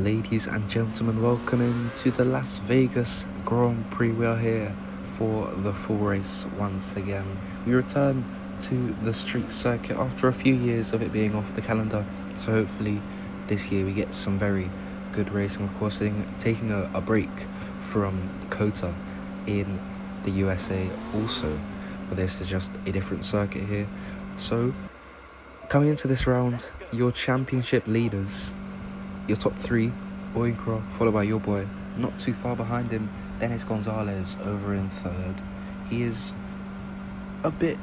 Ladies and gentlemen, welcome in to the Las Vegas Grand Prix. We are here for the full race once again. We return to the street circuit after a few years of it being off the calendar. So hopefully this year we get some very good racing. Of course, taking a break from COTA in the USA also. But this is just a different circuit here. So coming into this round, your championship leaders, your top three, Oyinkro, followed by Yourboi. Not too far behind him, then it's Gonzalez over in third. He is a bit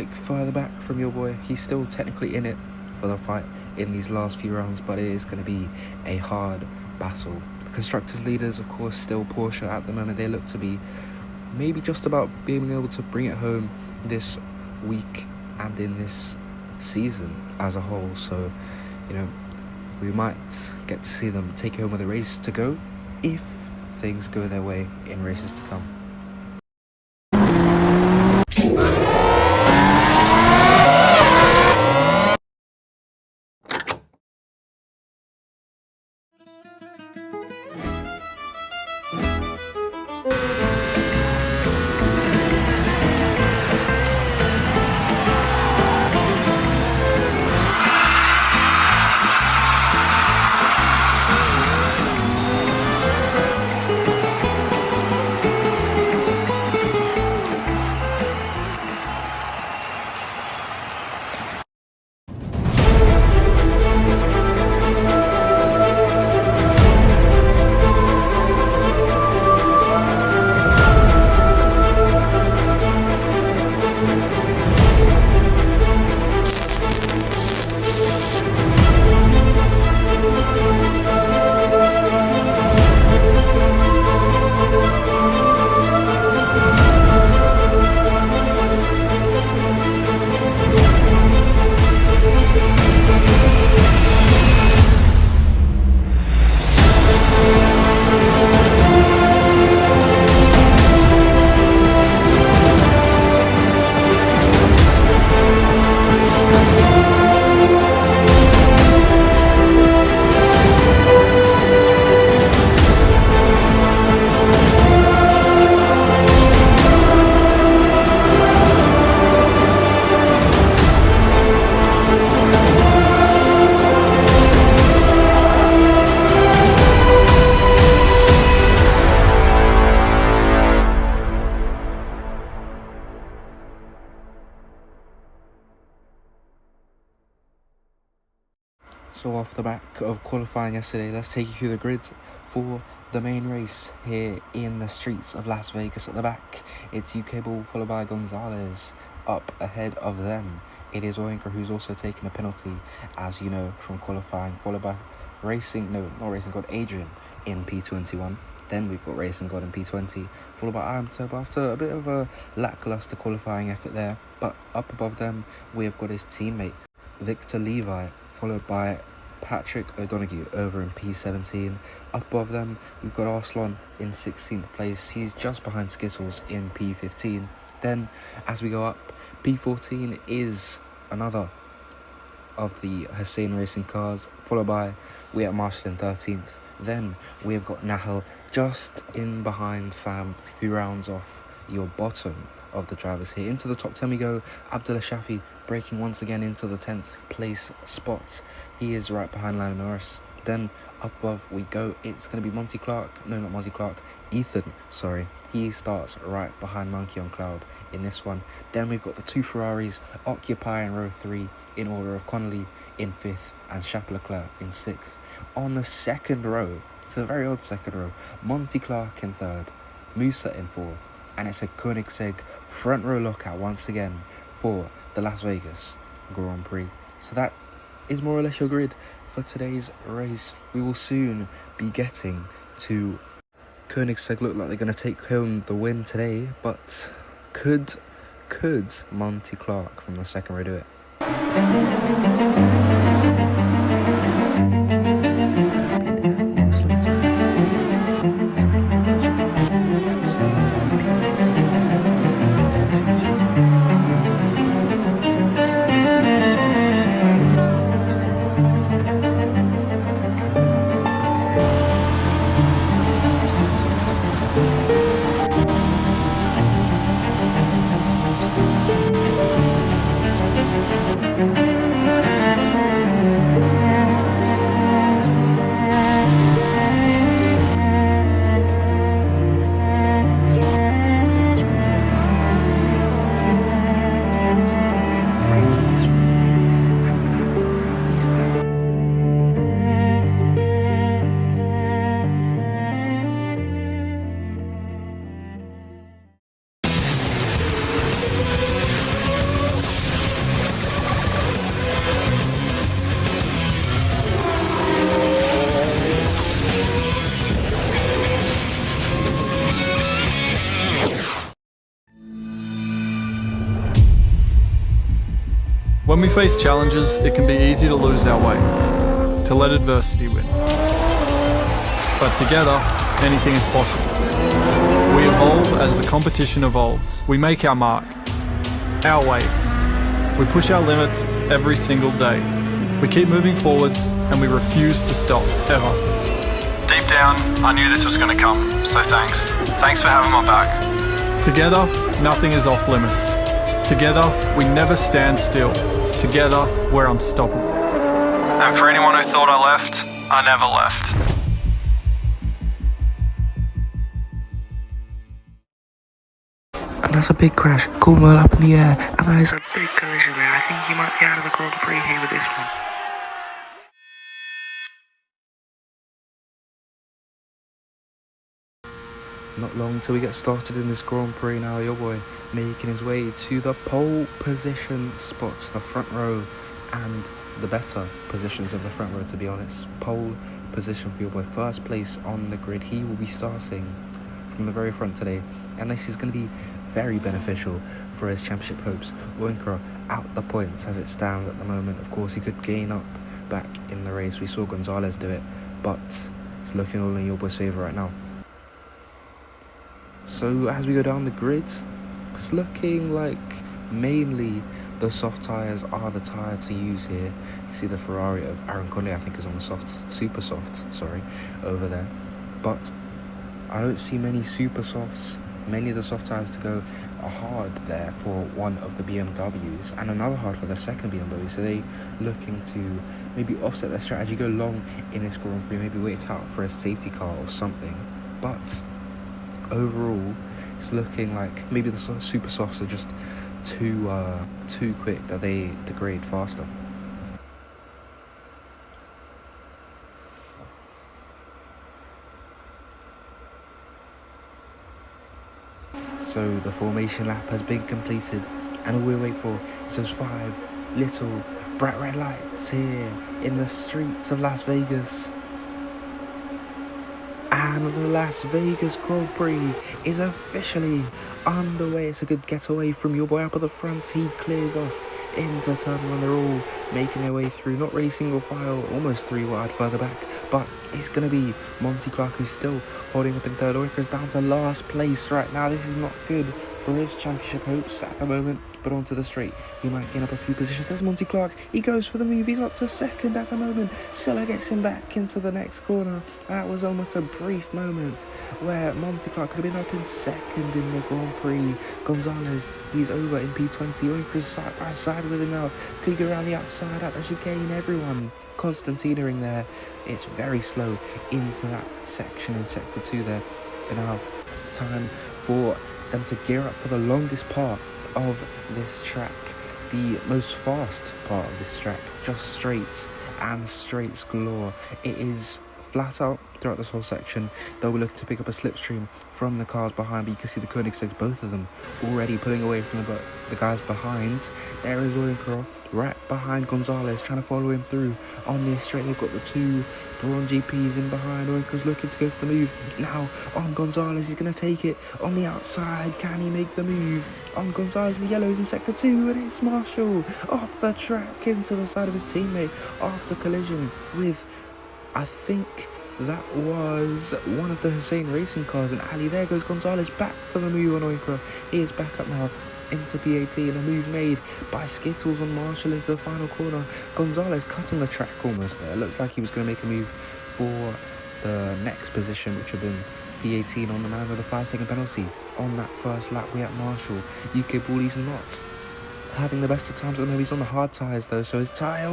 further back from Yourboi. He's still technically in it for the fight in these last few rounds, but it is going to be a hard battle. The constructors leaders, of course, still Porsche at the moment. They look to be maybe just about being able to bring it home this week and in this season as a whole. So, we might get to see them take home with a race to go if things go their way in races to come. So off the back of qualifying yesterday, let's take you through the grid for the main race here in the streets of Las Vegas. At the back, it's UKBall followed by Gonzalez. Up ahead of them, it is Oyinkro, who's also taken a penalty, as you know, from qualifying, followed by Adrian in P21. Then we've got Racing God in P20, followed by Turbo after a bit of a lackluster qualifying effort there. But up above them, we have got his teammate, Victor Levi, followed by Patrick O'Donoghue over in P17. Up above them, we've got Arslan in 16th place. He's just behind Skittles in P15. Then, as we go up, P14 is another of the Hussein Racing cars, followed by we at Marshall in 13th. Then we have got Nahal just in behind Sam, who rounds off your bottom of the drivers here. Into the top 10 we go. Abdullah Shafi breaking once again into the 10th place spot. He is right behind Lando Norris. Then up above we go. It's going to be Ethan, sorry. He starts right behind Monkey on Cloud in this one. Then we've got the two Ferraris occupying row 3 in order of Connolly in 5th and Chapeleclerc in 6th. On the second row, it's a very odd second row, Monty Clark in 3rd, Musa in 4th, and it's a Koenigsegg front row lockout once again for the Las Vegas Grand Prix. So that is more or less your grid for today's race. We will soon be getting to Koenigsegg. Look like they're going to take home the win today, but could Monty Clark from the second row do it? When we face challenges, it can be easy to lose our way, to let adversity win. But together, anything is possible. We evolve as the competition evolves. We make our mark, our way. We push our limits every single day. We keep moving forwards and we refuse to stop, ever. Deep down, I knew this was going to come, so thanks. Thanks for having my back. Together, nothing is off limits. Together, we never stand still. Together, we're unstoppable. And for anyone who thought I left, I never left. And that's a big crash. Cornwall up in the air. And that is a big collision there. I think he might be out of the Grand Prix here with this one. Not long till we get started in this Grand Prix now. Yourboi making his way to the pole position spots, the front row, and the better positions of the front row, to be honest. Pole position for Yourboi, first place on the grid. He will be starting from the very front today, and this is going to be very beneficial for his championship hopes. Oyinkro out the points as it stands at the moment. Of course, he could gain up back in the race. We saw Gonzalez do it, but it's looking all in Yourboi's favour right now. So as we go down the grid, it's looking like mainly the soft tyres are the tyre to use here. You see the Ferrari of Aaron Conley, I think, is on the super soft, over there. But I don't see many super softs, mainly the soft tyres to go hard there for one of the BMWs and another hard for the second BMW. So they looking to maybe offset their strategy, go long in this Grand Prix, maybe wait out for a safety car or something. But overall, it's looking like maybe the super softs are just too quick, that they degrade faster. So the formation lap has been completed, and all we wait for is those 5 little bright red lights here in the streets of Las Vegas. And the Las Vegas Grand Prix is officially underway. It's a good getaway from Yourboi up at the front. He clears off into turn 1. They're all making their way through. Not really single file, almost 3 wide further back. But it's going to be Monty Clark who's still holding up in third. Oyinkro's down to last place right now. This is not good for his championship hopes at the moment. But onto the straight, he might gain up a few positions. There's Monty Clark. He goes for the move. He's up to second at the moment. Silla gets him back into the next corner. That was almost a brief moment where Monty Clark could have been up in second in the Grand Prix. Gonzalez, he's over in P20. Oyinkro's side by side with him now. Could go around the outside at the chicane. Everyone Constantinaing there. It's very slow into that section in sector 2 there. But now it's time for them to gear up for the longest part of this track, the most fast part of this track, just straights and straights galore. It is flat out throughout this whole section. They'll be looking to pick up a slipstream from the cars behind, but you can see the Koenigseggs, both of them already pulling away from the guys behind. There is Oyinkro right behind Gonzalez, trying to follow him through on this straight. They've got the 2 Braun GPs in behind. Oyinkro's looking to go for the move now on Gonzalez. He's going to take it on the outside. Can he make the move on Gonzalez? Yellow's in sector 2, and it's Marshall off the track into the side of his teammate after collision with, I think that was one of the Hussein racing cars, and Ali. There goes Gonzalez back for the move on Oyinkro. He is back up now into P18, and a move made by Skittles on Marshall into the final corner. Gonzalez cutting the track almost there. Looked like he was going to make a move for the next position, which would have been P18 on the man with a 5-second penalty on that first lap. We at Marshall. UKBall, he's not having the best of times at the moment. He's on the hard tyres though, so his tyre,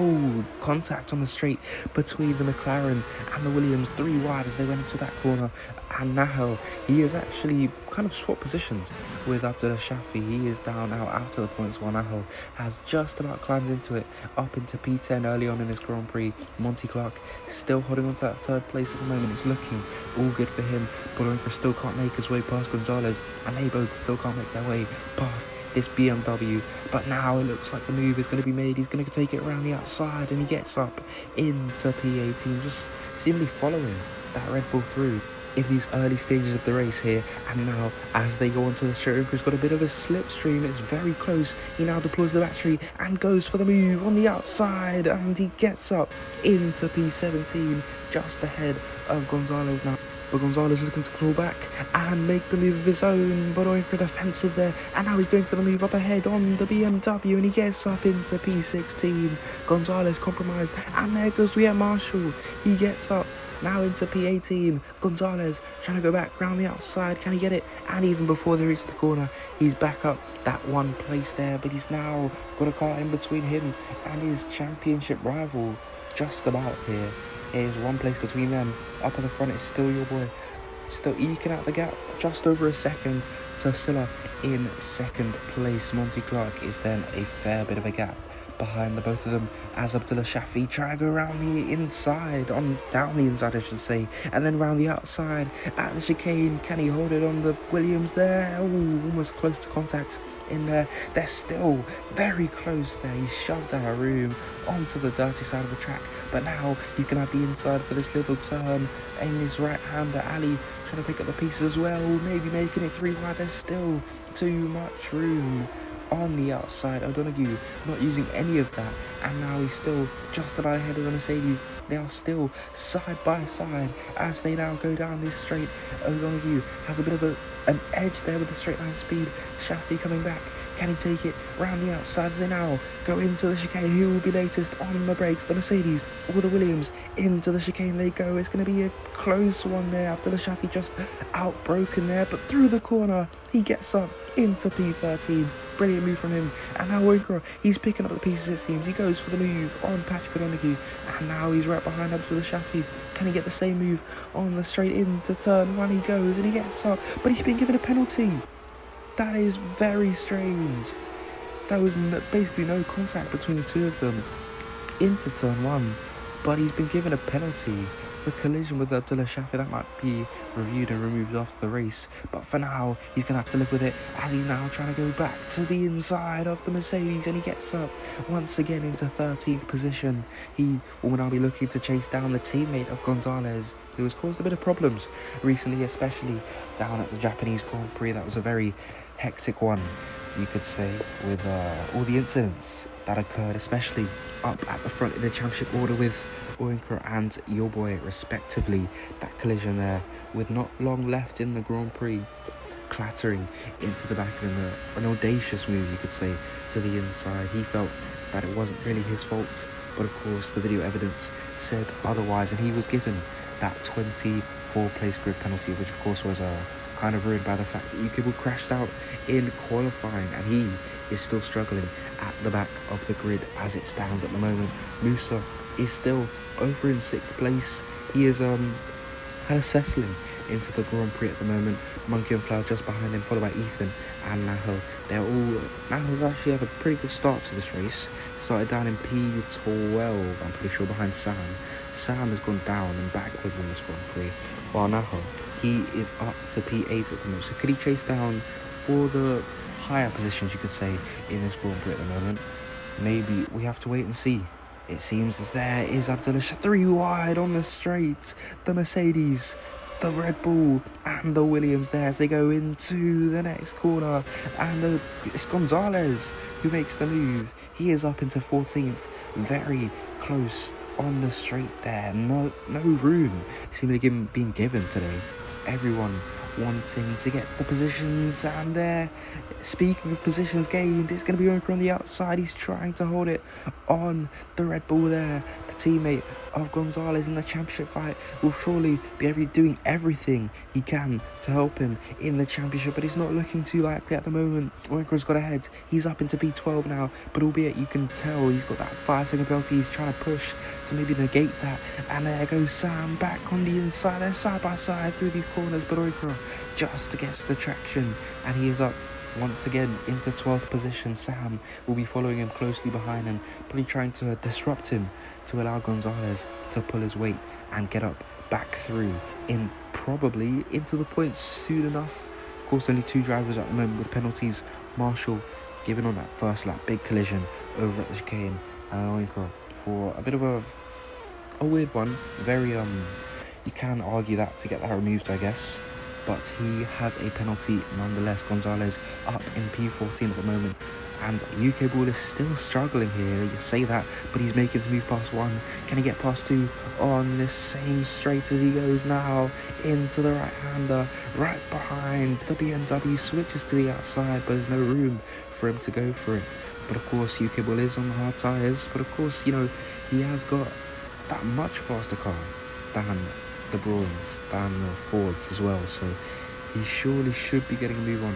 contact on the straight between the McLaren and the Williams, 3 wide as they went into that corner. And Nahel, he is actually kind of swapped positions with Abdullah Shafi. He is down now after the points, while Nahel has just about climbed into it, up into P10 early on in this Grand Prix. Monty Clark still holding on to that 3rd place at the moment. It's looking all good for him, but Oyinkro still can't make his way past Gonzalez, and they both still can't make their way past this BMW. But now it looks like the move is going to be made. He's going to take it around the outside, and he gets up into P18, just seemingly following that Red Bull through. in these early stages of the race here, and now as they go onto the straight, Oyinkro's got a bit of a slipstream. It's very close. He now deploys the battery and goes for the move on the outside, and he gets up into P17 just ahead of Gonzalez now. But Gonzalez is looking to claw back and make the move of his own, but Oyinkro defensive there, and now he's going for the move up ahead on the BMW, and he gets up into P16. Gonzalez compromised, and there goes Marshall. He gets up now into P18. Gonzalez trying to go back round the outside. Can he get it? And even before they reach the corner, he's back up that one place there, but he's now got a car in between him and his championship rival just about here. Here's one place between them. Up at the front is still Yourboi, still eking out the gap just over a second to Silla in second place. Monty Clark is then a fair bit of a gap behind the both of them, as Abdullah Shafi trying to go around the inside, down the inside I should say, and then round the outside at the chicane. Can he hold it on the Williams there? Oh, almost close to contact in there. They're still very close there. He's shoved out of room onto the dirty side of the track, but now he's going to have the inside for this little turn. And his right-hander Ali trying to pick up the pieces as well, maybe making it 3 wide. There's still too much room on the outside. O'Donoghue not using any of that, and now he's still just about ahead of the Mercedes. They are still side by side as they now go down this straight. O'Donoghue has a bit of an edge there with the straight line speed. Shafi coming back. Can he take it round the outside as they now go into the chicane? Who will be latest on the brakes? The Mercedes or the Williams? Into the chicane they go. It's going to be a close one there. Abdullah Shafi just outbroken there, but through the corner he gets up into P13. Brilliant move from him. And now Oyinkro, he's picking up the pieces it seems. He goes for the move on Patrick O'Donoghue, and now he's right behind Abdullah Shafi. Can he get the same move on the straight into turn 1? He goes and he gets up, but he's been given a penalty. That is very strange. There was basically no contact between the two of them into turn 1, but he's been given a penalty for collision with Abdullah Shafi. That might be reviewed and removed after the race, but for now he's going to have to live with it, as he's now trying to go back to the inside of the Mercedes, and he gets up once again into 13th position. He will now be looking to chase down the teammate of Gonzalez, who has caused a bit of problems recently, especially down at the Japanese Grand Prix. That was a very hectic one, you could say, with all the incidents that occurred, especially up at the front in the championship order with Oyinkro and Yourboi respectively. That collision there with not long left in the Grand Prix, clattering into the back of him, an audacious move you could say to the inside. He felt that it wasn't really his fault, but of course the video evidence said otherwise, and he was given that 24 place grid penalty, which of course was kind of ruined by the fact that UKBall crashed out in qualifying, and he is still struggling at the back of the grid as it stands at the moment. Musa is still over in 6th place. He is kind of settling into the Grand Prix at the moment. Monkey and Cloud just behind him, followed by Ethan and Nahel. Nahel's actually had a pretty good start to this race. Started down in P12, I'm pretty sure, behind Sam. Sam has gone down and backwards in this Grand Prix, while Nahel, he is up to P8 at the moment. So could he chase down for the higher positions, you could say, in this Grand Prix at the moment? Maybe we have to wait and see. It seems as there is Abdullah Shafi 3 wide on the straight. The Mercedes, the Red Bull and the Williams there as they go into the next corner, and it's Gonzalez who makes the move. He is up into 14th, very close on the straight there. No room seemingly being given today. Everyone wanting to get the positions, and there, speaking of positions gained, it's going to be Oyinkro on the outside. He's trying to hold it on the Red Bull there. The teammate of Gonzalez in the championship fight will surely be doing everything he can to help him in the championship, but he's not looking too likely at the moment. Oyinkro's got ahead. He's up into P12 now, but albeit you can tell he's got that 5-second penalty. He's trying to push to maybe negate that, and there goes Sam back on the inside. They're side by side through these corners, but Oyinkro just gets the traction, and he is up once again into 12th position. Sam will be following him closely behind and probably trying to disrupt him to allow Gonzalez to pull his weight and get up back through in probably into the points soon enough. Of course, only 2 drivers at the moment with penalties. Marshall giving on that first lap big collision over at the chicane, and Oyinkro for a bit of a weird one. Very You can argue that to get that removed, I guess. But he has a penalty nonetheless. Gonzalez up in P14 at the moment. And UKBall is still struggling here. You say that, but he's making the move past 1. Can he get past 2 on this same straight as he goes now into the right-hander, right behind the BMW, switches to the outside, but there's no room for him to go for it. But of course, UKBall is on the hard tyres, but of course, you know, he has got that much faster car than the Bruins, than the Fords as well, so he surely should be getting a move on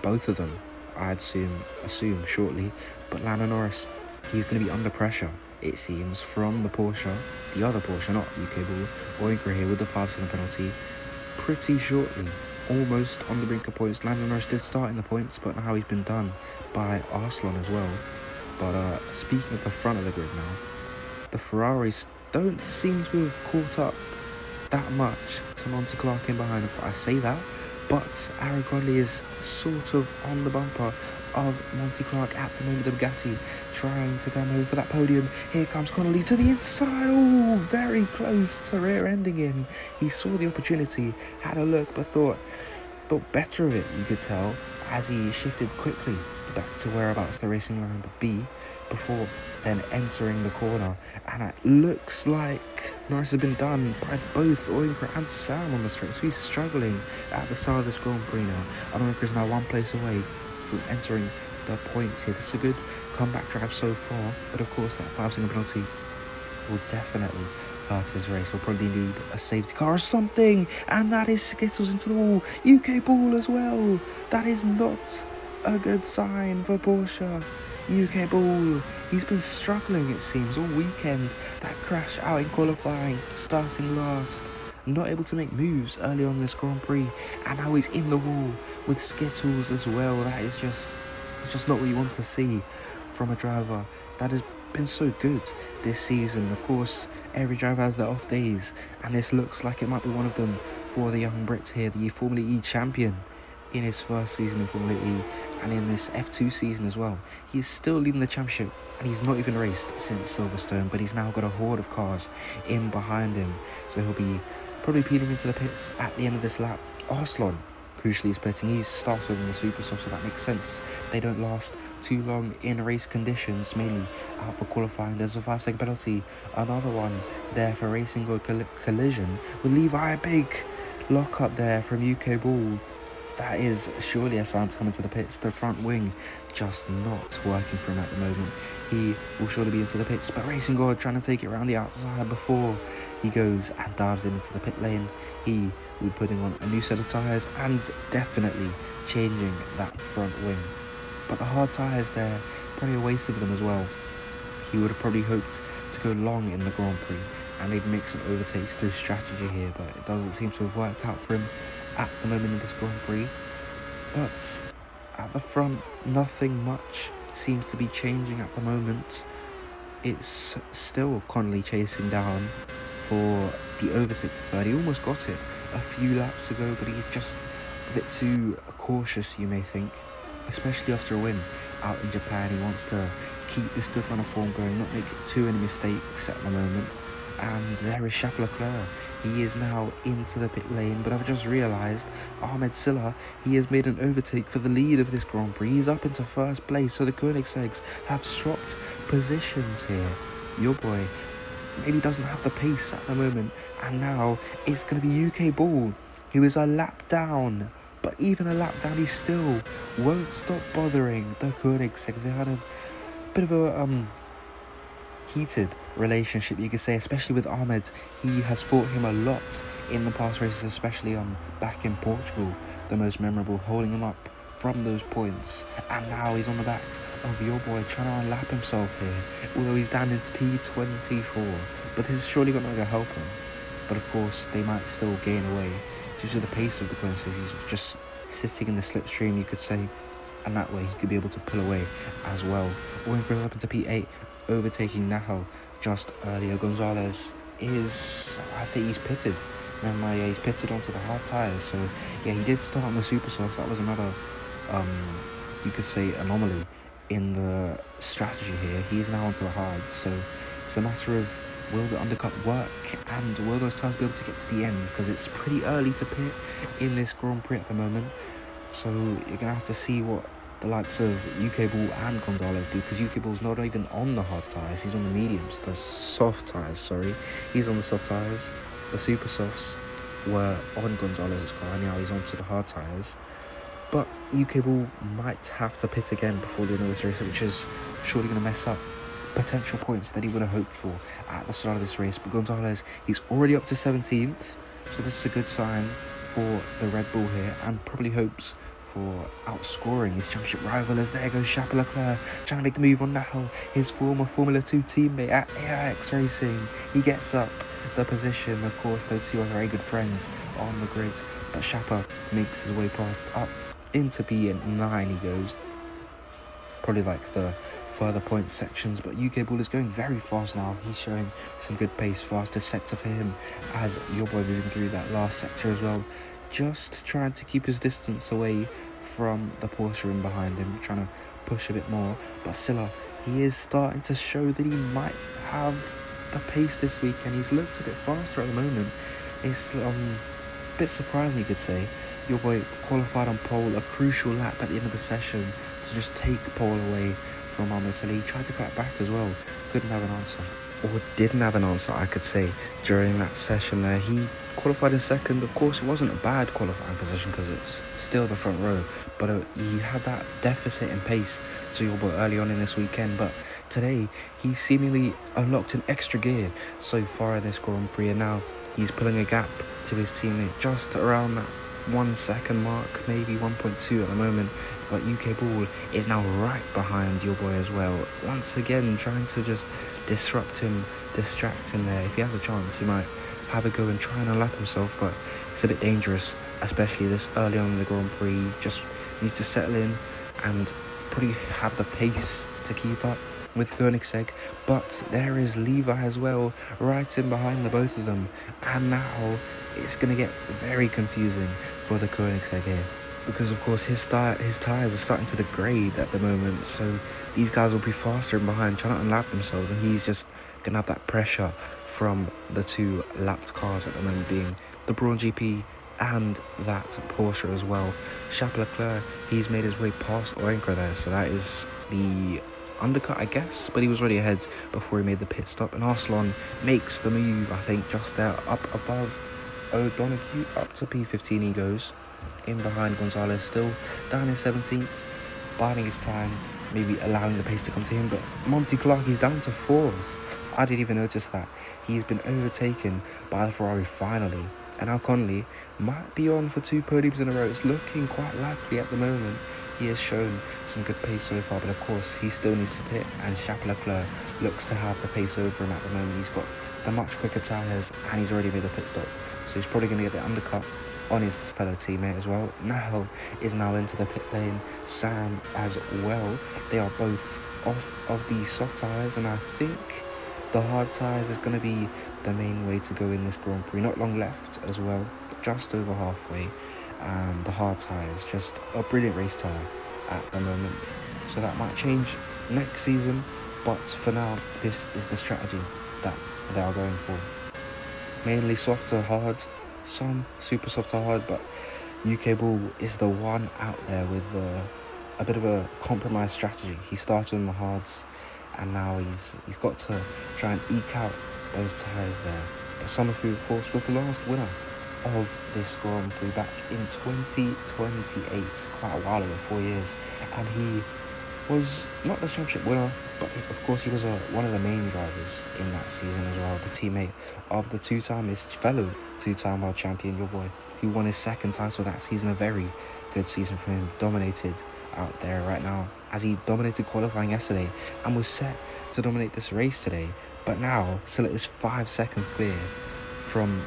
both of them, I'd assume shortly. But Lando Norris, he's going to be under pressure, it seems, from the Porsche, the other Porsche, not UKBall, Oyinkro here with the 5-second penalty, pretty shortly, almost on the brink of points. Lando Norris did start in the points, but now he's been done by Arslan as well. But speaking of the front of the grid now, the Ferraris don't seem to have caught up that much to Monty Clark in behind. I say that, but Aragonli is sort of on the bumper of Monty Clark at the moment. The Bugatti trying to come over for that podium. Here comes Connolly to the inside. Oh, very close to rear-ending him. He saw the opportunity, had a look, but thought better of it, you could tell, as he shifted quickly back to whereabouts the racing line would be before then entering the corner. And it looks like Norris has been done by both Oyinkro and Sam on the straight, so he's struggling at the start of this Grand Prix now, and Oyinkro is now 1 place away from entering the points here. This is a good comeback drive so far, but of course that 5-second penalty will definitely hurt his race. He'll probably need a safety car or something, and that is Skittles into the wall. UKBall as well. That is not a good sign for Porsche. UKBall, he's been struggling, it seems, all weekend. That crash out in qualifying, starting last, not able to make moves early on this Grand Prix, and now he's in the wall with Skittles as well. That is just not what you want to see from a driver that has been so good this season. Of course, every driver has their off days, and this looks like it might be one of them for the young Brit here, the Formula E champion in his first season in Formula E, and in this F2 season as well. He's still leading the championship, and he's not even raced since Silverstone, but he's now got a horde of cars in behind him, so he'll be probably peeling into the pits at the end of this lap. Arslan, crucially, is pitting. He's started in the Supersoft, so that makes sense. They don't last too long in race conditions, mainly out for qualifying. There's a 5-second penalty, another one there for racing or collision with Levi. A big lock up there from UKBall. That is surely a sign to come into the pits. The front wing just not working for him at the moment. He will surely be into the pits, but Racing God trying to take it around the outside before he goes and dives into the pit lane. He will be putting on a new set of tyres and definitely changing that front wing. But the hard tyres there, probably a waste of them as well. He would have probably hoped to go long in the Grand Prix and maybe make some overtakes through strategy here, but it doesn't seem to have worked out for him at the moment in this Grand Prix. But at the front, nothing much seems to be changing at the moment. It's still Connolly chasing down for the overtake for third. He almost got it a few laps ago, but he's just a bit too cautious, you may think, especially after a win out in Japan. He wants to keep this good run of form going, not make too many mistakes at the moment. And there is Charles Leclerc. He is now into the pit lane, but I've just realised Ahmed Silla, he has made an overtake for the lead of this Grand Prix. He's up into first place, so the Koenigsegg's have swapped positions here. Yourboi maybe doesn't have the pace at the moment, and now it's going to be UKBall, who is a lap down. But even a lap down, he still won't stop bothering the Koenigsegg. They had a bit of a heated relationship, you could say, especially with Ahmed. He has fought him a lot in the past races, especially back in Portugal, the most memorable, holding him up from those points. And now he's on the back of Yourboi trying to unlap himself here, although he's down into P24. But this is surely not going to help him. But of course, they might still gain away due to the pace of the Koenigsegg. He's just sitting in the slipstream, you could say, and that way he could be able to pull away as well. Oyinkro up into P8, overtaking now just earlier. Gonzalez is, I think he's pitted. Never he's pitted onto the hard tyres. So yeah, he did start on the Supersoft. That was another, you could say, anomaly in the strategy here. He's now onto the hards. So it's a matter of will the undercut work, and will those tires be able to get to the end, because it's pretty early to pit in this Grand Prix at the moment. So you're gonna have to see what the likes of UKBall and Gonzalez do, because UKBall's not even on the hard tyres, he's on the mediums, the soft tyres, sorry. He's on the soft tyres. The super softs were on Gonzalez's car, now he's onto the hard tyres. But UKBall might have to pit again before the end of this race, which is surely going to mess up potential points that he would have hoped for at the start of this race. But Gonzalez, he's already up to 17th, so this is a good sign for the Red Bull here, and probably hopes for outscoring his championship rival, as there goes Charles Leclerc trying to make the move on now his former Formula 2 teammate at AIX Racing. He gets up the position. Of course, those two are very good friends on the grid, but Charles makes his way past up into P9. He goes probably like the further point sections, but UKBall is going very fast now. He's showing some good pace. Fastest sector for him, as Yourboi moving through that last sector as well, just trying to keep his distance away from the Porsche in behind him, trying to push a bit more. But Silla, he is starting to show that he might have the pace this week, and he's looked a bit faster at the moment. It's a bit surprising, you could say. Yourboi qualified on pole, a crucial lap at the end of the session to just take pole away from Mohamed Silla. He tried to cut back as well, couldn't have an answer, or didn't have an answer, I could say, during that session there. He qualified in second. Of course, it wasn't a bad qualifying position because it's still the front row, but he had that deficit in pace to Yourboi early on in this weekend. But today, he seemingly unlocked an extra gear so far in this Grand Prix, and now he's pulling a gap to his teammate just around that 1 second mark, maybe 1.2 at the moment. But UKBall is now right behind Yourboi as well, once again trying to just disrupt him, distract him there. If he has a chance, he might have a go and try and unlap himself, but it's a bit dangerous, especially this early on in the Grand Prix. Just needs to settle in and probably have the pace to keep up with Koenigsegg. But there is Levi as well, right in behind the both of them, and now it's going to get very confusing for the Koenigsegg here, because of course his tyres are starting to degrade at the moment, so these guys will be faster in behind trying to unlap themselves, and he's just going to have that pressure from the two lapped cars at the moment, being the Braun GP and that Porsche as well. Charles Leclerc, he's made his way past Oyinkro there, so that is the undercut, I guess, but he was already ahead before he made the pit stop. And Arslan makes the move, I think, just there up above O'Donoghue, up to P15 he goes, in behind Gonzalez, still down in 17th, biding his time, maybe allowing the pace to come to him. But Monty Clark, he's down to 4th. I didn't even notice that. He's been overtaken by the Ferrari finally, and now Connolly might be on for 2 podiums in a row. It's looking quite likely at the moment. He has shown some good pace so far, but of course he still needs to pit, and Charles Leclerc looks to have the pace over him at the moment. He's got the much quicker tyres, and he's already made the pit stop, so he's probably going to get the undercut on his fellow teammate as well. Nahel is now into the pit lane, Sam as well. They are both off of the soft tyres, and I think the hard tyres is going to be the main way to go in this Grand Prix. Not long left as well, just over halfway, and the hard tyres, just a brilliant race tyre at the moment, so that might change next season, but for now this is the strategy that they are going for. Mainly soft to hard, some super soft to hard, but UKBall is the one out there with a bit of a compromise strategy. He started on the hards, and now he's got to try and eke out those tyres there. But Summerfield, of course, was the last winner of this Grand Prix back in 2028, quite a while ago, 4 years, and he was not the championship winner, but of course he was one of the main drivers in that season as well, the teammate of the his fellow two-time world champion Yourboi, who won his second title that season. A very good season for him, dominated out there right now, as he dominated qualifying yesterday and was set to dominate this race today. But now Silla is 5 seconds clear from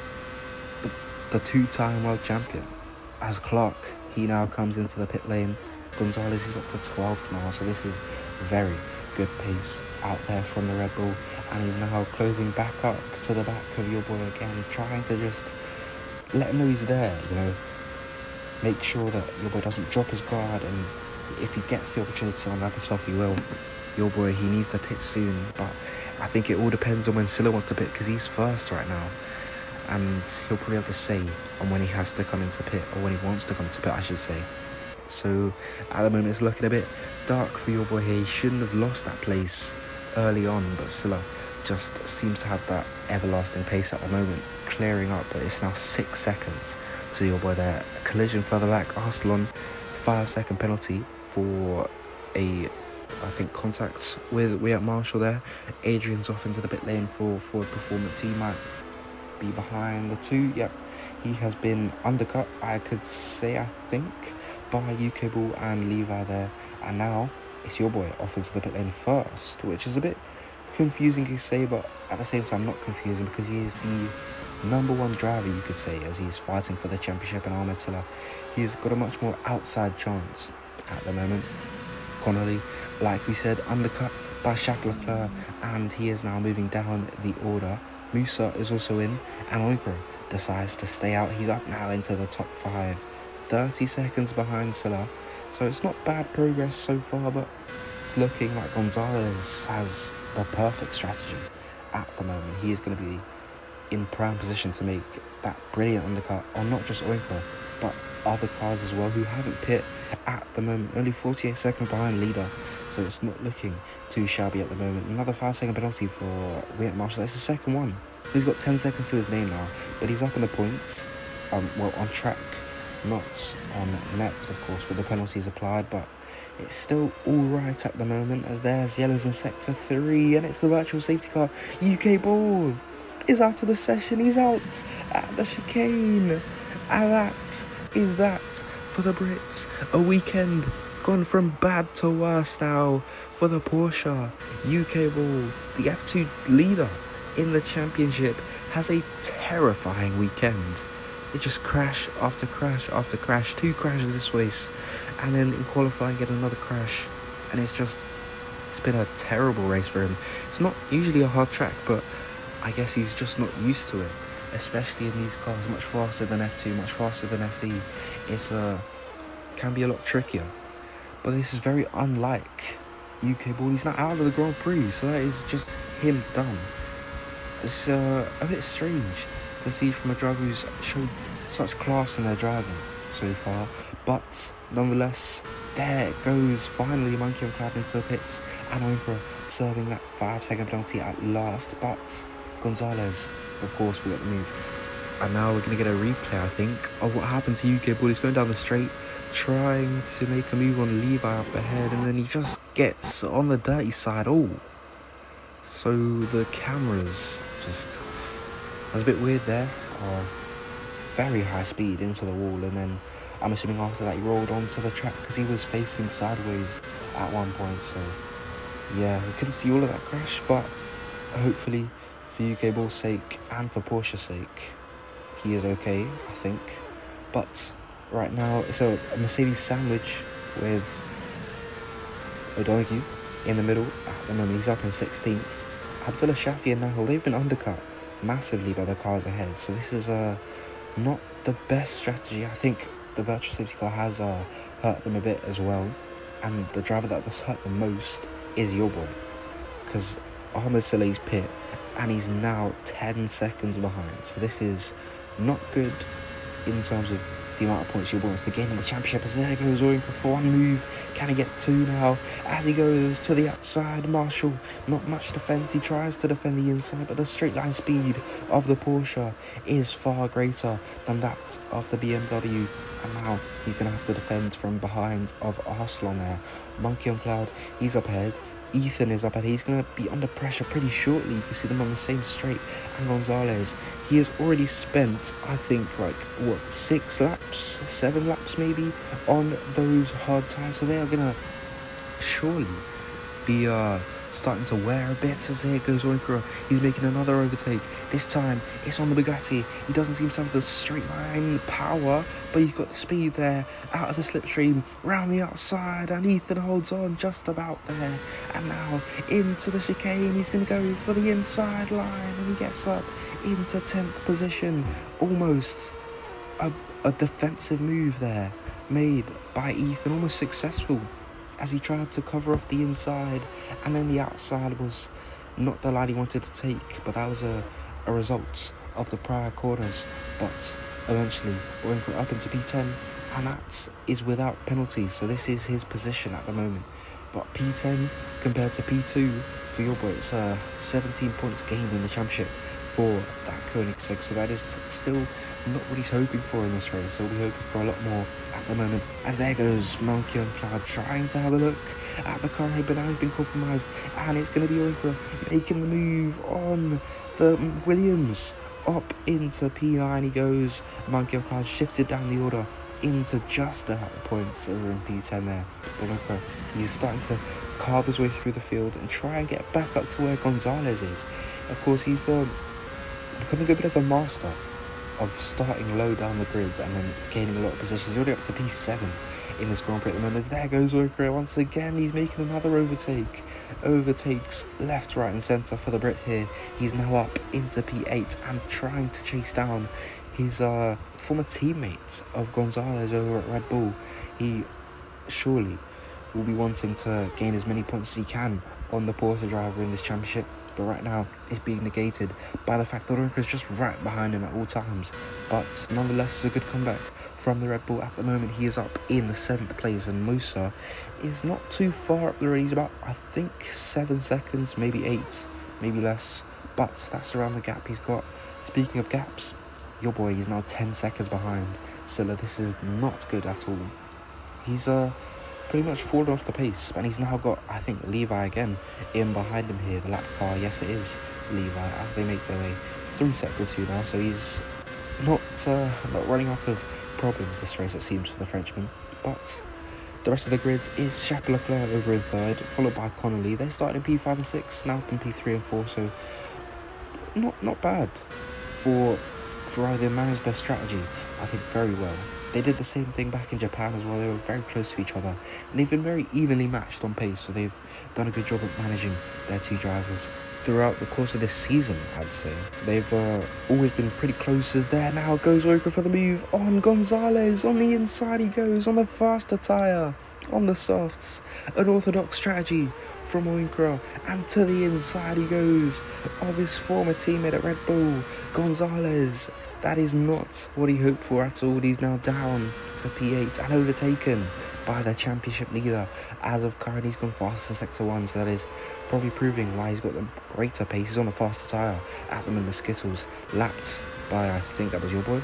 the two-time world champion. As Clark, he now comes into the pit lane. Gonzalez is up to 12th now, so this is very good pace out there from the Red Bull, and he's now closing back up to the back of Yourboi again, trying to just let him know he's there, you know, make sure that Yourboi doesn't drop his guard, and if he gets the opportunity to unlap himself, he will. Yourboi, he needs to pit soon, but I think it all depends on when Silla wants to pit, because he's first right now. And he'll probably have to say on when he has to come into pit, or when he wants to come into pit, I should say. So at the moment it's looking a bit dark for Yourboi here. He shouldn't have lost that place early on, but Silla just seems to have that everlasting pace at the moment, clearing up. But it's now 6 seconds to Yourboi there. Collision further back, Arslan, 5-second penalty for a, I think, contact with Wyatt Marshall there. Adrian's off into the pit lane for forward performance. He might be behind the two. Yep, he has been undercut, I could say, I think, by UKBall and Levi there. And now it's Yourboi off into the pit lane first, which is a bit confusing to say, but at the same time not confusing, because he is the #1 driver, you could say, as he's fighting for the championship. And Ahmed Silla, he's got a much more outside chance at the moment. Connolly, like we said, undercut by Leclerc, and he is now moving down the order. Musa is also in, and Oyinkro decides to stay out. He's up now into the top 5, 30 seconds behind Silla. So it's not bad progress so far, but it's looking like Gonzalez has the perfect strategy at the moment. He is going to be in prime position to make that brilliant undercut on not just Oyinkro, but other cars as well who haven't pit at the moment. Only 48 seconds behind leader, so it's not looking too shabby at the moment. Another 5-second penalty for Wyatt Marshall. That's the second one. He's got 10 seconds to his name now, but he's up in the points. Well, on track, not on net, of course, with the penalties applied, but it's still all right at the moment, as there's yellows in sector 3, and it's the virtual safety car. UKBall is out of the session. He's out at the chicane, and that is that for the Brits. A weekend gone from bad to worse now for the Porsche. UKBall, the F2 leader in the championship, has a terrifying weekend. It just crash after crash after crash. 2 crashes this race, and then in qualifying get another crash, and it's been a terrible race for him. It's not usually a hard track, but I guess he's just not used to it, especially in these cars, much faster than F2, much faster than FE. It's can be a lot trickier, but this is very unlike UKBall. He's not out of the Grand Prix, so that is just him done. It's a bit strange to see from a driver who's showed such class in their driving so far, but nonetheless, there goes finally Monkey on Cloud into the pits, and Oyinkro serving that 5-second penalty at last. But Gonzalez, of course, will get the move. And now we're going to get a replay, I think, of what happened to UKBall. He's going down the straight, trying to make a move on Levi up ahead, and then he just gets on the dirty side. Oh, so the cameras just, was a bit weird there. Very high speed into the wall, and then I'm assuming after that he rolled onto the track because he was facing sideways at one point. So yeah, we couldn't see all of that crash, but hopefully for UKBall's sake and for Porsche's sake, he is okay, I think. But right now it's a Mercedes sandwich with O'Donoghue in the middle at the moment. He's up in 16th. Abdullah Shafi and Nahal, they've been undercut massively by the cars ahead, so this is not the best strategy. I think the virtual safety car has hurt them a bit as well, and the driver that was hurt the most is Yourboi, because Ahmed Saleh's pit, and he's now 10 seconds behind. So this is not good in terms of the amount of points Yourboi wants to gain in the championship. As there goes Oyinkro for one move. Can he get 2 now? As he goes to the outside, Marshall, not much defence. He tries to defend the inside, but the straight line speed of the Porsche is far greater than that of the BMW. And now he's going to have to defend from behind of Arslan there. Monkey on Cloud, he's up ahead. Ethan is up ahead. He's going to be under pressure pretty shortly. You can see them on the same straight. And Gonzalez, he has already spent, I think, like, 6 laps, 7 laps maybe, on those hard tyres. So they are going to surely be starting to wear a bit. As there goes Oyinkro. He's making another overtake. This time it's on the Bugatti. He doesn't seem to have the straight line power, but he's got the speed there, out of the slipstream, round the outside, and Ethan holds on just about there. And now into the chicane. He's going to go for the inside line, and he gets up into 10th position. Almost a defensive move there made by Ethan, almost successful, as he tried to cover off the inside, and then the outside was not the line he wanted to take, but that was a result of the prior corners. But eventually Oyinkro up into P10, and that is without penalties, so this is his position at the moment. But P10 compared to P2 for Yourboi, it's 17 points gained in the championship for that Koenigsegg, so that is still not what he's hoping for in this race. So we'll be hoping for a lot more at the moment. As there goes Monkey and Cloud trying to have a look at the car, but now he's been compromised, and it's going to be Oyinkro making the move on the Williams. Up into P9 he goes. Monkey and Cloud shifted down the order into just about the points over in P10 there. But Oyinkro, he's starting to carve his way through the field and try and get back up to where Gonzalez is. Of course, he's becoming a bit of a master of starting low down the grids and then gaining a lot of positions. He's already up to P7 in this Grand Prix at the moment. As there goes Oyinkro once again. He's making another overtake. Overtakes left, right and centre for the Brit here. He's now up into P8 and trying to chase down his former teammate of Gonzalez over at Red Bull. He surely will be wanting to gain as many points as he can on the Porsche driver in this championship, but right now it's being negated by the fact that Oyinkro is just right behind him at all times. But nonetheless, it's a good comeback from the Red Bull. At the moment he is up in the 7th place, and Musa is not too far up the road. He's about, I think, 7 seconds, maybe 8, maybe less, but that's around the gap he's got. Speaking of gaps, Yourboi is now 10 seconds behind, so this is not good at all. He's pretty much fallen off the pace, and he's now got, I think, Levi again in behind him here, the lap car. Yes, it is Levi, as they make their way through sector 2 now, so he's not running out of problems this race, it seems, for the Frenchman. But the rest of the grid is Chappell Leclerc over in 3rd, followed by Connolly. They started in P5 and 6, now up in P3 and 4, so not bad for Ferrari. They managed their strategy, I think, very well. They did the same thing back in Japan as well. They were very close to each other, and they've been very evenly matched on pace, so they've done a good job of managing their two drivers throughout the course of this season, I'd say. They've always been pretty close. As there now goes Oyinkro for the move on Gonzalez. On the inside he goes, on the faster tyre, on the softs. An orthodox strategy from Oyinkro, and to the inside he goes of his former teammate at Red Bull, Gonzalez. That is not what he hoped for at all. He's now down to P8 and overtaken by the championship leader. As of current, he's gone faster in Sector 1, so that is probably proving why he's got the greater pace. He's on the faster tyre at the moment. Skittles lapped by, I think that was Yourboi,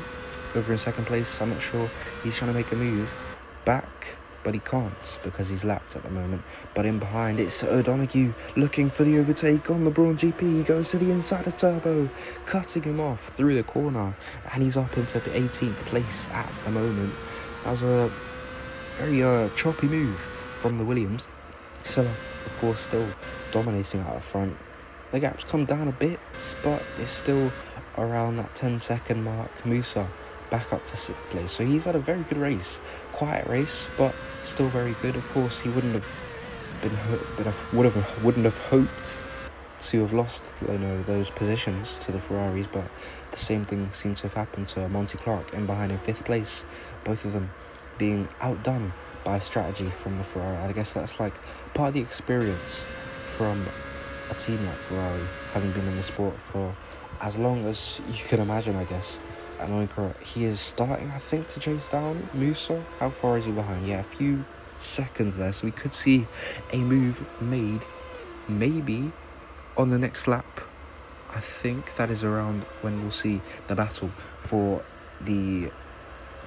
over in 2nd place. I'm not sure. He's trying to make a move back, but he can't because he's lapped at the moment. But in behind, it's O'Donoghue looking for the overtake on the Brawn GP. He goes to the inside of Turbo, cutting him off through the corner, and he's up into the 18th place at the moment. That was a very choppy move from the Williams. Silla, of course, still dominating out of front. The gap's come down a bit, but it's still around that 10-second mark. Musa back up to 6th place, so he's had a very good race. Quiet race, but still very good. Of course, he wouldn't have hoped to have lost, those positions to the Ferraris, but the same thing seems to have happened to Monty Clark in behind in 5th place. Both of them being outdone by strategy from the Ferrari. I guess that's like part of the experience from a team like Ferrari, having been in the sport for as long as you can imagine, I guess. And Oyinkro, he is starting, I think, to chase down Musa. How far is he behind? Yeah, a few seconds there, so we could see a move made maybe on the next lap. I think that is around when we'll see the battle for the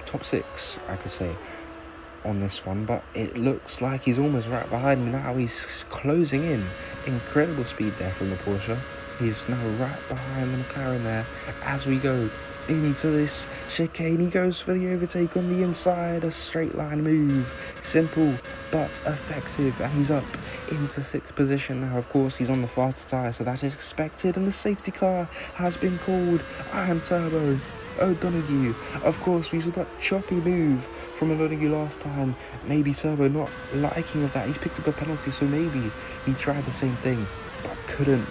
top 6, I could say, on this one. But it looks like he's almost right behind me now. He's closing in. Incredible speed there from the Porsche. He's now right behind the McLaren there as we go into this chicane. He goes for the overtake on the inside. A straight line move, simple but effective, and he's up into 6th position now. Of course, he's on the faster tyre, so that is expected, and the safety car has been called. I am Turbo. O'Donoghue, of course, we saw that choppy move from O'Donoghue last time. Maybe Turbo not liking of that. He's picked up a penalty, so maybe he tried the same thing but couldn't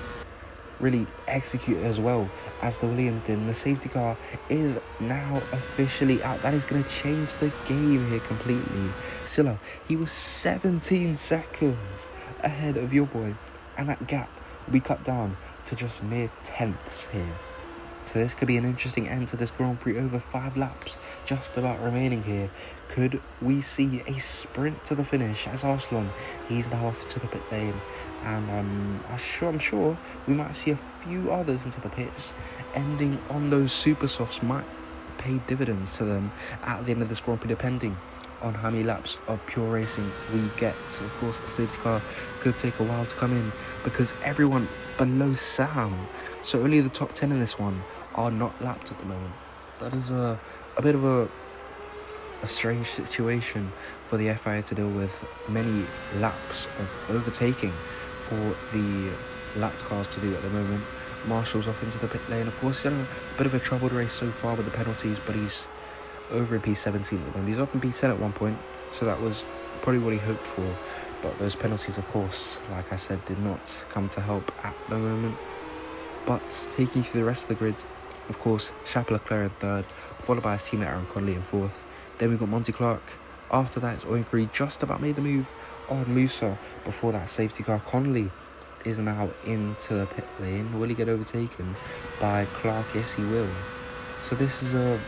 really execute it as well as the Williams did. And the safety car is now officially out. That is going to change the game here completely. Silla, he was 17 seconds ahead of Yourboi, and that gap will be cut down to just mere tenths here. So this could be an interesting end to this Grand Prix. Over 5 laps just about remaining here. Could we see a sprint to the finish as Arslan, he's now off to the pit lane, and I'm sure we might see a few others into the pits. Ending on those super softs might pay dividends to them at the end of this Grand Prix, depending on how many laps of pure racing we get. Of course, the safety car could take a while to come in because everyone below Sam, so only the top 10 in this one, are not lapped at the moment. That is a bit of a strange situation for the FIA to deal with. Many laps of overtaking for the lapped cars to do at the moment. Marshall's off into the pit lane. Of course, he's had a bit of a troubled race so far with the penalties, but he's over in P17 at the moment. He's up in P10 at one point, so that was probably what he hoped for. But those penalties, of course, like I said, did not come to help at the moment. But taking you through the rest of the grid, of course, Charles Leclerc in third, followed by his teammate Aaron Connolly in fourth. Then we've got Monty Clark. After that, it's Oyinkro just about made the move on Musa before that safety car. Connolly is now into the pit lane. Will he get overtaken by Clark? Yes, he will. So this is a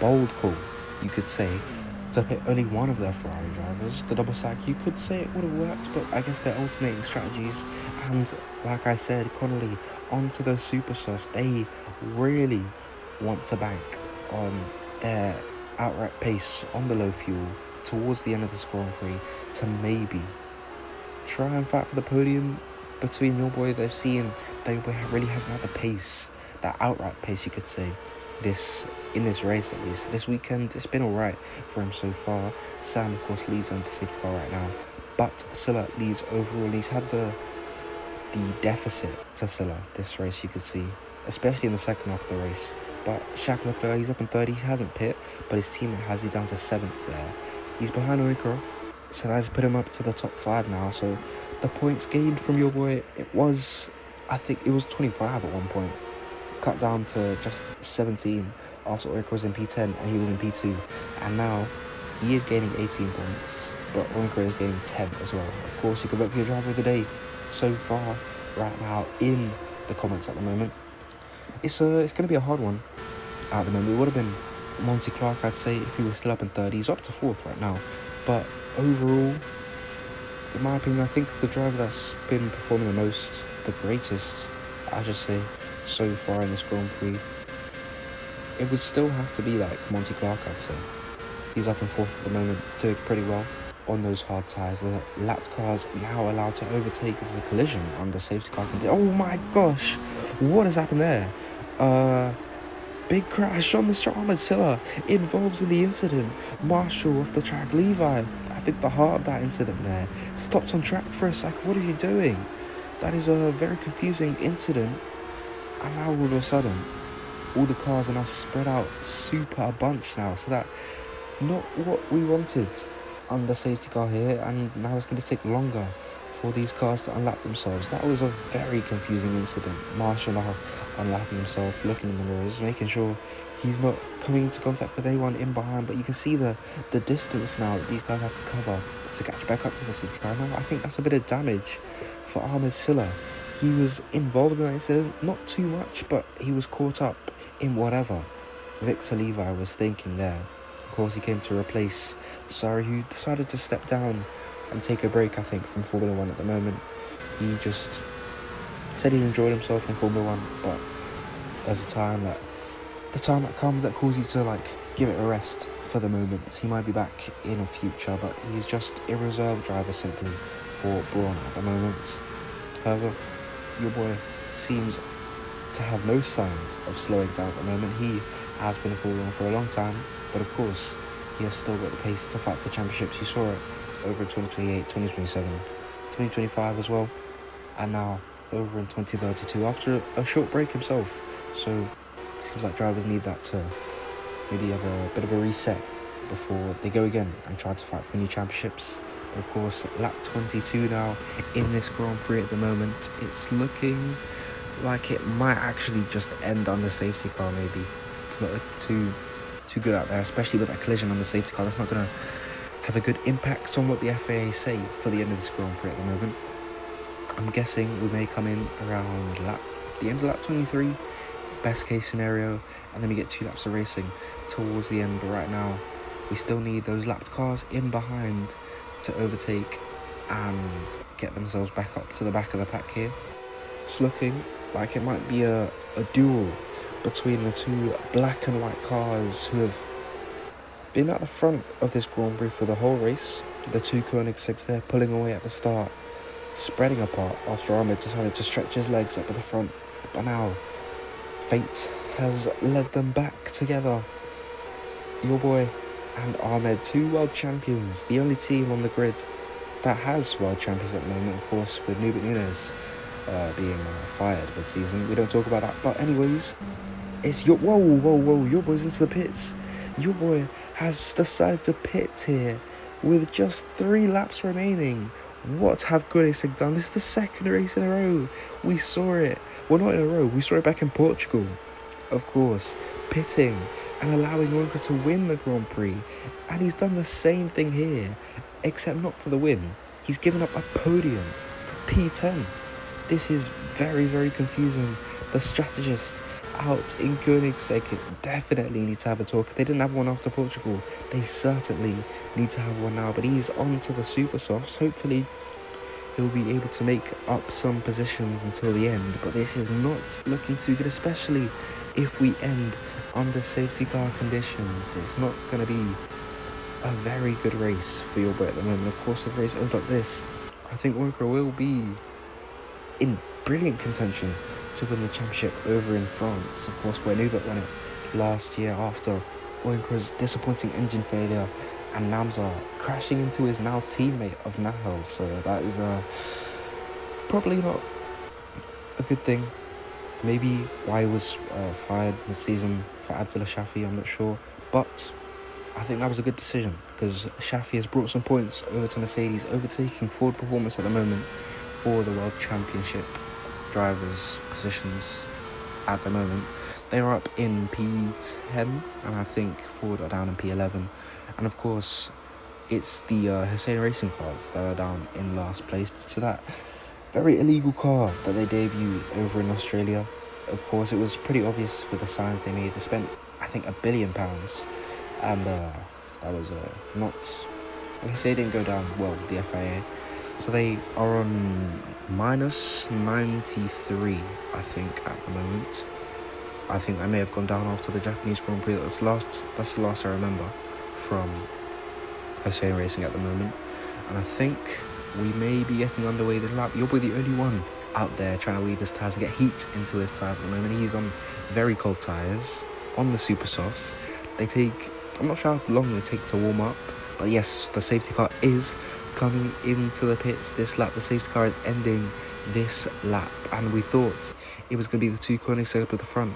bold call, you could say, to pit only one of their Ferrari drivers. The double stack, you could say it would have worked, but I guess they're alternating strategies. And like I said, Connolly onto those super softs. They really want to bank on their outright pace on the low fuel towards the end of this Grand Prix to maybe try and fight for the podium. Between Yourboi, they've seen that Yourboi really hasn't had the pace, that outright pace, you could say, in this race at least. This weekend, it's been alright for him so far. Sam, of course, leads on the safety car right now, but Silla leads overall. He's had the deficit to Silla this race, you could see, especially in the second half of the race. But Charles Leclerc, he's up in third. He hasn't pit, but his teammate has. He's down to 7th there. He's behind Oyinkro, so that's put him up to the top 5 now. So the points gained from Yourboi, I think it was 25 at one point, cut down to just 17 after Oyinkro was in P10 and he was in P2, and now he is gaining 18 points, but Oyinkro is gaining 10 as well. Of course, you can vote for your driver of the day so far right now in the comments at the moment. It's going to be a hard one at the moment. It would have been Monty Clark, I'd say, if he was still up in third. He's up to 4th right now, but overall, in my opinion, I think the driver that's been performing the most, the greatest, I should say, so far in this Grand Prix, it would still have to be like Monty Clark, I'd say. He's up in 4th at the moment, doing pretty well on those hard tyres. The lapped cars now allowed to overtake. This is a collision on the safety car. Oh my gosh, what has happened there? Big crash on the strong armoured Silla involved in the incident. Marshall off the track. Levi, I think the heart of that incident there, stopped on track for a second. What is he doing? That is a very confusing incident. And now all of a sudden, all the cars are now spread out super a bunch now. So that, not what we wanted on the safety car here. And now it's going to take longer for these cars to unlap themselves. That was a very confusing incident. Marshall now unlapping himself, looking in the mirrors, making sure he's not coming into contact with anyone in behind. But you can see the distance now that these guys have to cover to catch back up to the safety car. Now I think that's a bit of damage for Ahmed Silla. He was involved in that incident, not too much, but he was caught up in whatever Victor Levi was thinking there. Of course, he came to replace Sari, who decided to step down and take a break, I think, from Formula 1 at the moment. He just said he enjoyed himself in Formula 1, but there's a time that comes that calls you to, like, give it a rest for the moment. He might be back in the future, but he's just a reserve driver simply for Braun at the moment. However, Yourboi seems to have no signs of slowing down at the moment. He has been in Formula 1 for a long time, but of course, he has still got the pace to fight for championships. You saw it over in 2028, 2027, 2025 as well, and now over in 2032 after a short break himself. So it seems like drivers need that to maybe have a bit of a reset before they go again and try to fight for new championships. But of course, lap 22 now in this Grand Prix at the moment. It's looking like it might actually just end on the safety car maybe. It's not looking too good out there, especially with that collision on the safety car. That's not going to have a good impact on what the FIA say for the end of this Grand Prix at the moment. I'm guessing we may come in around the end of lap 23, best case scenario, and then we get 2 laps of racing towards the end. But right now, we still need those lapped cars in behind to overtake and get themselves back up to the back of the pack here. It's looking like it might be a duel between the 2 black and white cars who have been at the front of this Grand Prix for the whole race. The 2 Koenigsegg's there pulling away at the start, spreading apart after Ahmed decided to stretch his legs up at the front. But now, fate has led them back together. Yourboi and Ahmed, 2 world champions, the only team on the grid that has world champions at the moment, of course, with Nunez being fired mid-season. We don't talk about that. But anyways, it's whoa, Yourboi's into the pits. Yourboi has decided to pit here with just 3 laps remaining. What have Gonzalez done? This is the 2nd race in a row. We saw it. Well, not in a row. We saw it back in Portugal, of course, pitting and allowing Oyinkro to win the Grand Prix. And he's done the same thing here, except not for the win. He's given up a podium for P10. This is very, very confusing. The strategist out in Koenigsegg definitely need to have a talk. If they didn't have one after Portugal, they certainly need to have one now. But he's on to the super softs. Hopefully he'll be able to make up some positions until the end. But this is not looking too good, especially if we end under safety car conditions. It's not going to be a very good race for Yourboi at the moment. Of course, if the race ends like this, I think Oyinkro will be in brilliant contention to win the championship over in France. Of course, where Nubet won it last year after Oyinkro's disappointing engine failure and Namza crashing into his now teammate of Nahel. So that is probably not a good thing. Maybe why he was fired mid-season for Abdullah Shafi, I'm not sure. But I think that was a good decision because Shafi has brought some points over to Mercedes, overtaking Ford Performance at the moment for the World Championship drivers' positions at the moment. They are up in P10 and I think Ford are down in P11. And of course, it's the Hussein Racing cars that are down in last place due to that very illegal car that they debuted over in Australia. Of course, it was pretty obvious with the signs they made. They spent, I think, £1 billion, and that was not, let's say, it didn't go down well with the FIA. So they are on minus 93, I think, at the moment. I think I may have gone down after the Japanese Grand Prix. That's the last I remember from Hussein Racing at the moment. And I think we may be getting underway this lap. Yourboi the only one out there trying to weave his tyres and get heat into his tyres at the moment. He's on very cold tyres on the super softs. They take, I'm not sure how long they take to warm up, but yes, the safety car is coming into the pits this lap. The safety car is ending this lap, and we thought it was going to be the 2 Koenigsegg up at the front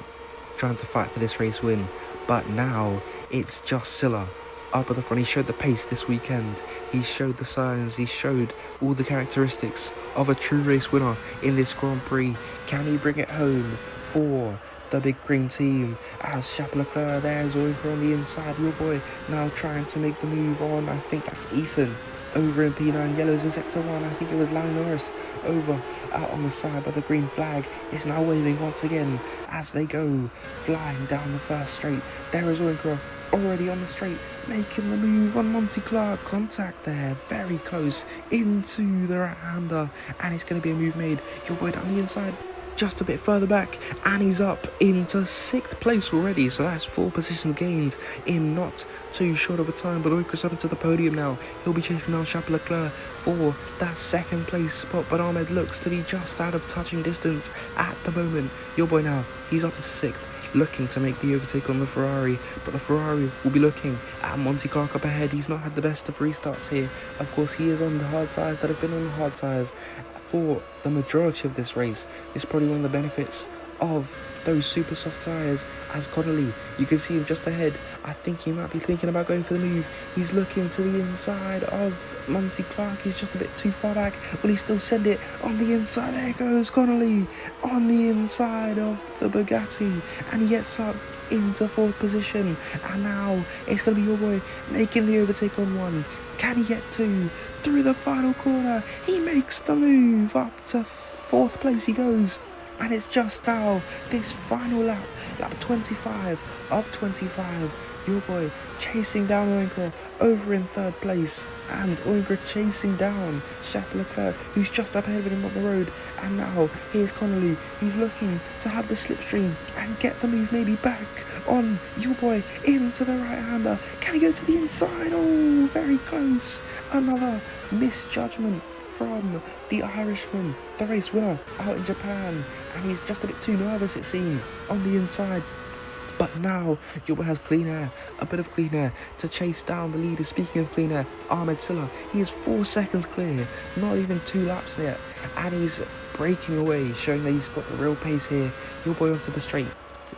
trying to fight for this race win, but now it's just Silla up at the front. He showed the pace this weekend, he showed the signs, he showed all the characteristics of a true race winner in this Grand Prix. Can he bring it home for the big green team? As Chapeau Leclerc, there's Oyinkro on the inside. Yourboi now trying to make the move on, I think that's Ethan over in P9, yellows in sector 1. I think it was Lang Norris over out on the side, but the green flag is now waving once again as they go flying down the first straight. There is Oyinkro already on the straight, making the move on Monty Clark. Contact there, very close into the right-hander, and it's going to be a move made. Yourboi down the inside, just a bit further back, and he's up into 6th place already. So that's 4 positions gained in not too short of a time. But Oyinkro's up into the podium now. He'll be chasing down Chapeau Leclerc for that 2nd place spot, but Ahmed looks to be just out of touching distance at the moment. Yourboi now, he's up into 6th, looking to make the overtake on the Ferrari, but the Ferrari will be looking at Monty Clark up ahead. He's not had the best of restarts here. Of course, he is on the hard tyres that have been on the hard tyres for the majority of this race. It's probably one of the benefits of those super soft tyres. As Connolly, you can see him just ahead. I think he might be thinking about going for the move. He's looking to the inside of Monty Clark. He's just a bit too far back. Will he still send it on the inside? There goes Connolly on the inside of the Bugatti, and he gets up into 4th position. And now it's going to be Yourboi making the overtake on 1. Can he get to? Through the final corner, he makes the move. Up to 4th place he goes. And it's just now, this final lap 25 of 25. Yourboi chasing down Oyinkro over in 3rd place. And Oyinkro chasing down Leclerc, who's just up ahead of him on the road. And now here's Connolly. He's looking to have the slipstream and get the move maybe back on Yourboi into the right-hander. Can he go to the inside? Oh, very close. Another misjudgment from the Irishman, the race winner out in Japan, and he's just a bit too nervous, it seems, on the inside. But now Yourboi has clean air, a bit of clean air to chase down the leader. Speaking of clean air, Ahmed Silla, he is 4 seconds clear, not even 2 laps yet, and he's breaking away, showing that he's got the real pace here. Yourboi onto the straight.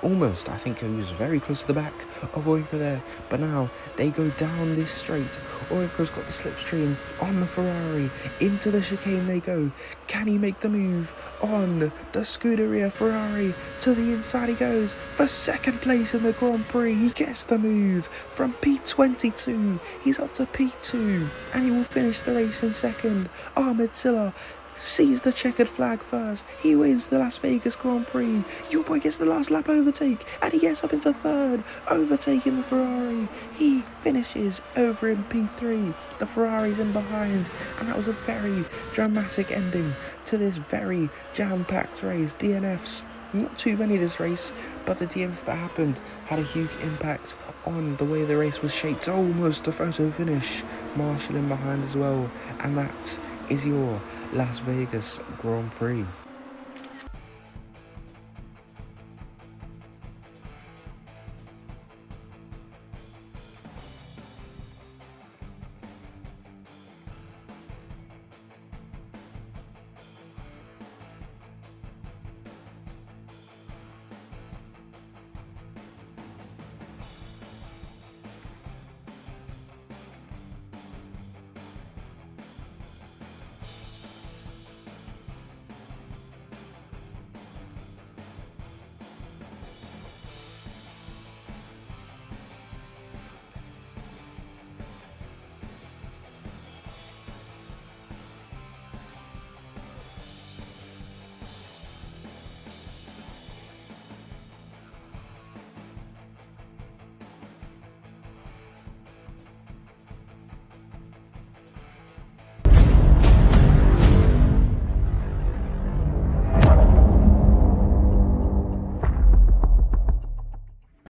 Almost, I think he was very close to the back of Oyinkro there, but now they go down this straight. Oyinkro's got the slipstream on the Ferrari, into the chicane they go. Can he make the move on the Scuderia Ferrari? To the inside he goes for 2nd place in the Grand Prix. He gets the move from P22, he's up to P2, and he will finish the race in 2nd. Ahmed Silla sees the checkered flag first. He wins the Las Vegas Grand Prix. Yourboi gets the last lap overtake, and he gets up into 3rd, overtaking the Ferrari. He finishes over in P3. The Ferrari's in behind, and that was a very dramatic ending to this very jam-packed race. DNFs, not too many this race, but the DNFs that happened had a huge impact on the way the race was shaped. Almost a photo finish. Marshall in behind as well, and that is your Las Vegas Grand Prix.